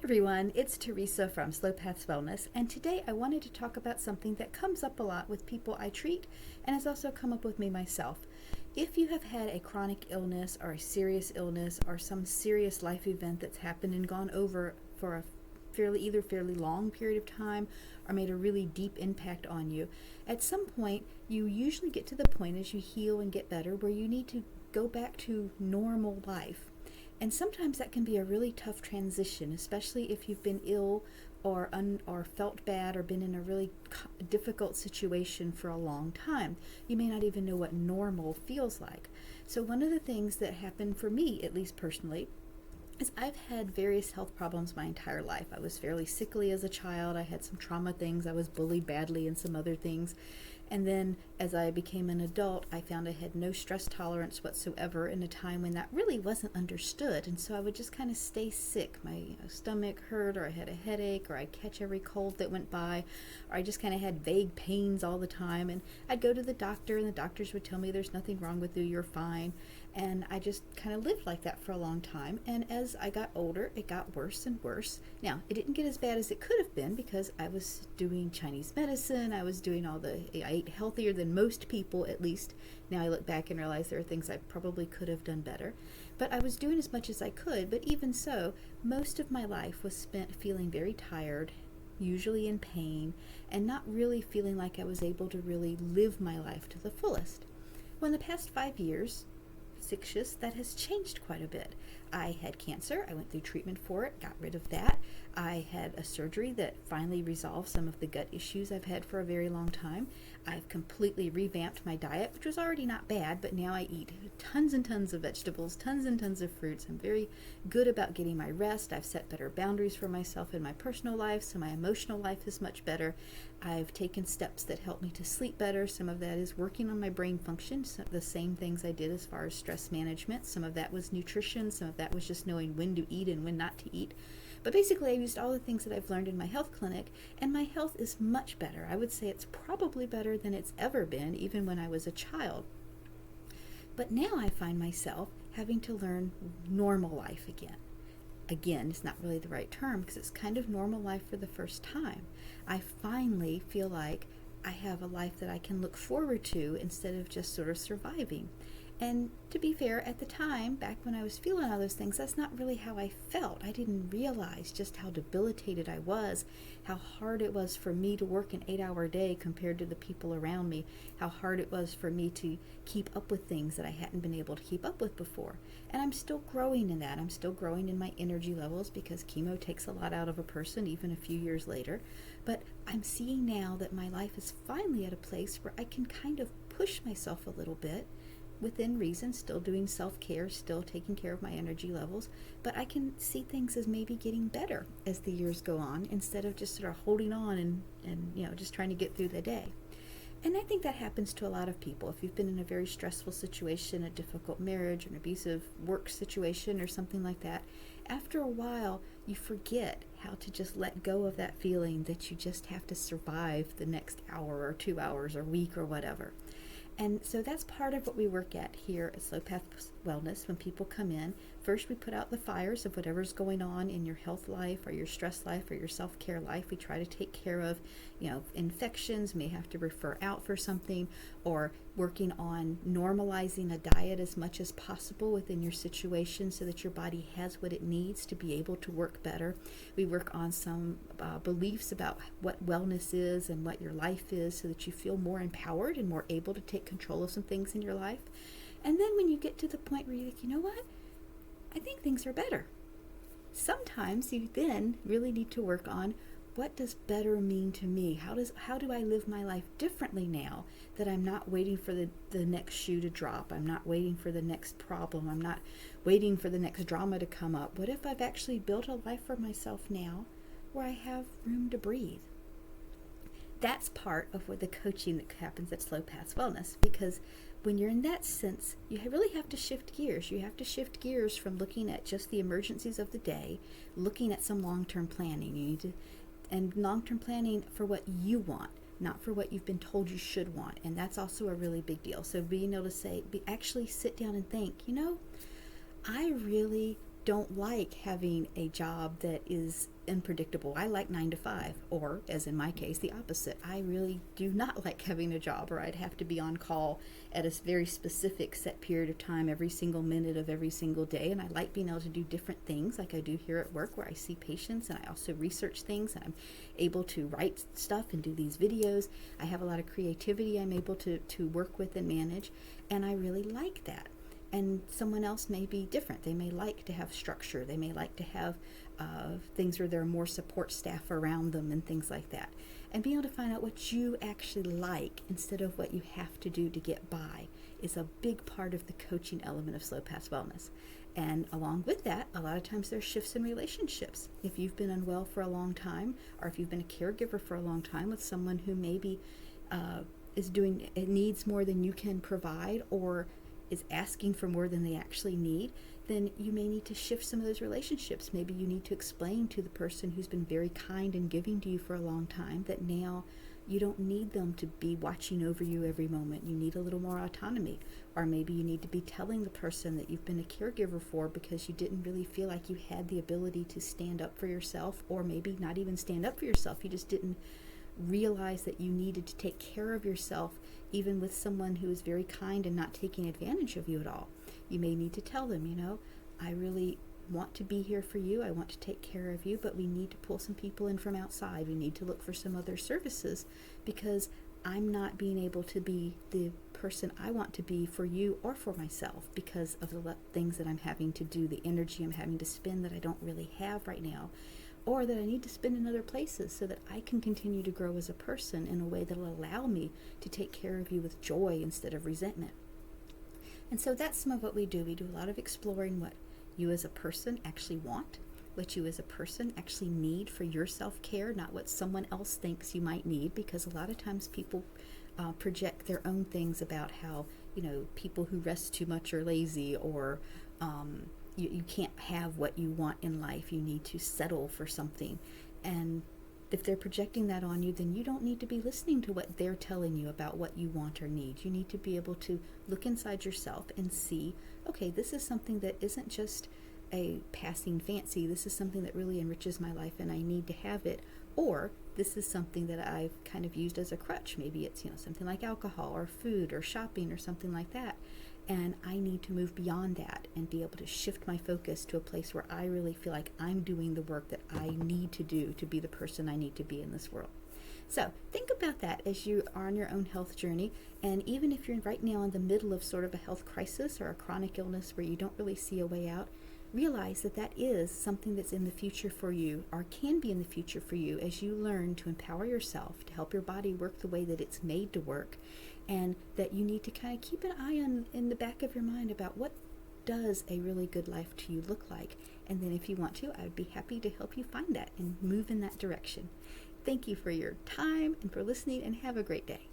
Everyone, it's Teresa from Slow Paths Wellness, and today I wanted to talk about something that comes up a lot with people I treat and has also come up with me myself. If you have had a chronic illness or a serious illness or some serious life event that's happened and gone over for a fairly long period of time or made a really deep impact on you, at some point you usually get to the point as you heal and get better where you need to go back to normal life. And sometimes that can be a really tough transition, especially if you've been ill or felt bad or been in a really difficult situation for a long time. You may not even know what normal feels like. So one of the things that happened for me, at least personally, is I've had various health problems my entire life. I was fairly sickly as a child. I had some trauma things. I was bullied badly and some other things. And then as I became an adult, I found I had no stress tolerance whatsoever in a time when that really wasn't understood. And so I would just kind of stay sick. My stomach hurt, or I had a headache, or I'd catch every cold that went by, or I just kind of had vague pains all the time. And I'd go to the doctor, and the doctors would tell me there's nothing wrong with you, you're fine. And I just kind of lived like that for a long time. And as I got older, it got worse and worse. Now, it didn't get as bad as it could have been because I was doing Chinese medicine. I was doing I ate healthier than most people, at least. Now I look back and realize there are things I probably could have done better. But I was doing as much as I could. But even so, most of my life was spent feeling very tired, usually in pain, and not really feeling like I was able to really live my life to the fullest. Well, in the past 5 years, 6 years, that has changed quite a bit. I had cancer. I went through treatment for it, got rid of that. I had a surgery that finally resolved some of the gut issues I've had for a very long time. I've completely revamped my diet, which was already not bad, but now I eat tons and tons of vegetables, tons and tons of fruits. I'm very good about getting my rest. I've set better boundaries for myself in my personal life, so my emotional life is much better. I've taken steps that help me to sleep better. Some of that is working on my brain function, so the same things I did as far as stress management. Some of that was nutrition. Some of that was just knowing when to eat and when not to eat. But basically, I used all the things that I've learned in my health clinic, and my health is much better. I would say it's probably better than it's ever been, even when I was a child. But now I find myself having to learn normal life again. Again, it's not really the right term because it's kind of normal life for the first time. I finally feel like I have a life that I can look forward to instead of just sort of surviving. And to be fair, at the time, back when I was feeling all those things, that's not really how I felt. I didn't realize just how debilitated I was, how hard it was for me to work an 8-hour day compared to the people around me, how hard it was for me to keep up with things that I hadn't been able to keep up with before. And I'm still growing in that. I'm still growing in my energy levels because chemo takes a lot out of a person, even a few years later. But I'm seeing now that my life is finally at a place where I can kind of push myself a little bit, within reason, still doing self-care, still taking care of my energy levels, but I can see things as maybe getting better as the years go on instead of just sort of holding on and just trying to get through the day. And I think that happens to a lot of people. If you've been in a very stressful situation, a difficult marriage, an abusive work situation or something like that, after a while you forget how to just let go of that feeling that you just have to survive the next hour or 2 hours or week or whatever. And so that's part of what we work at here at Slow Path Wellness when people come in. First, we put out the fires of whatever's going on in your health life or your stress life or your self-care life. We try to take care of, infections, may have to refer out for something, or working on normalizing a diet as much as possible within your situation so that your body has what it needs to be able to work better. We work on some beliefs about what wellness is and what your life is so that you feel more empowered and more able to take control of some things in your life. And then when you get to the point where you're like, you know what? I think things are better. Sometimes you then really need to work on what does better mean to me? How do I live my life differently now that I'm not waiting for the next shoe to drop? I'm not waiting for the next problem. I'm not waiting for the next drama to come up. What if I've actually built a life for myself now where I have room to breathe? That's part of what the coaching that happens at Slow Paths Wellness, because when you're in that sense, you really have to shift gears. You have to shift gears from looking at just the emergencies of the day, looking at some long-term planning. And long-term planning for what you want, not for what you've been told you should want. And that's also a really big deal. So being able to actually sit down and think, I really don't like having a job that is unpredictable. I like 9 to 5, or as in my case, the opposite. I really do not like having a job where I'd have to be on call at a very specific set period of time every single minute of every single day. And I like being able to do different things like I do here at work, where I see patients and I also research things, and I'm able to write stuff and do these videos. I have a lot of creativity I'm able to work with and manage, and I really like that. And someone else may be different. They may like to have structure. They may like to have things where there are more support staff around them and things like that. And being able to find out what you actually like instead of what you have to do to get by is a big part of the coaching element of Slow Path Wellness. And along with that, a lot of times there's shifts in relationships. If you've been unwell for a long time, or if you've been a caregiver for a long time with someone who maybe needs more than you can provide, or is asking for more than they actually need, then you may need to shift some of those relationships. Maybe you need to explain to the person who's been very kind and giving to you for a long time that now you don't need them to be watching over you every moment. You need a little more autonomy. Or maybe you need to be telling the person that you've been a caregiver for because you didn't really feel like you had the ability to stand up for yourself, or maybe not even stand up for yourself. You just didn't realize that you needed to take care of yourself, even with someone who is very kind and not taking advantage of you at all. You may need to tell them, I really want to be here for you. I want to take care of you, but we need to pull some people in from outside. We need to look for some other services because I'm not being able to be the person I want to be for you or for myself because of the things that I'm having to do, the energy I'm having to spend that I don't really have right now, or that I need to spend in other places so that I can continue to grow as a person in a way that will allow me to take care of you with joy instead of resentment. And so that's some of what we do. We do a lot of exploring what you as a person actually want, what you as a person actually need for your self-care, not what someone else thinks you might need, because a lot of times people project their own things about how, people who rest too much are lazy, or you can't have what you want in life. You need to settle for something. And if they're projecting that on you, then you don't need to be listening to what they're telling you about what you want or need. You need to be able to look inside yourself and see, okay, this is something that isn't just a passing fancy. This is something that really enriches my life and I need to have it. Or this is something that I've kind of used as a crutch. Maybe it's, something like alcohol or food or shopping or something like that. And I need to move beyond that and be able to shift my focus to a place where I really feel like I'm doing the work that I need to do to be the person I need to be in this world. So think about that as you are on your own health journey. And even if you're right now in the middle of sort of a health crisis or a chronic illness where you don't really see a way out, realize that that is something that's in the future for you, or can be in the future for you, as you learn to empower yourself to help your body work the way that it's made to work. And that you need to kind of keep an eye on in the back of your mind about what does a really good life to you look like. And then if you want to, I would be happy to help you find that and move in that direction. Thank you for your time and for listening, and have a great day.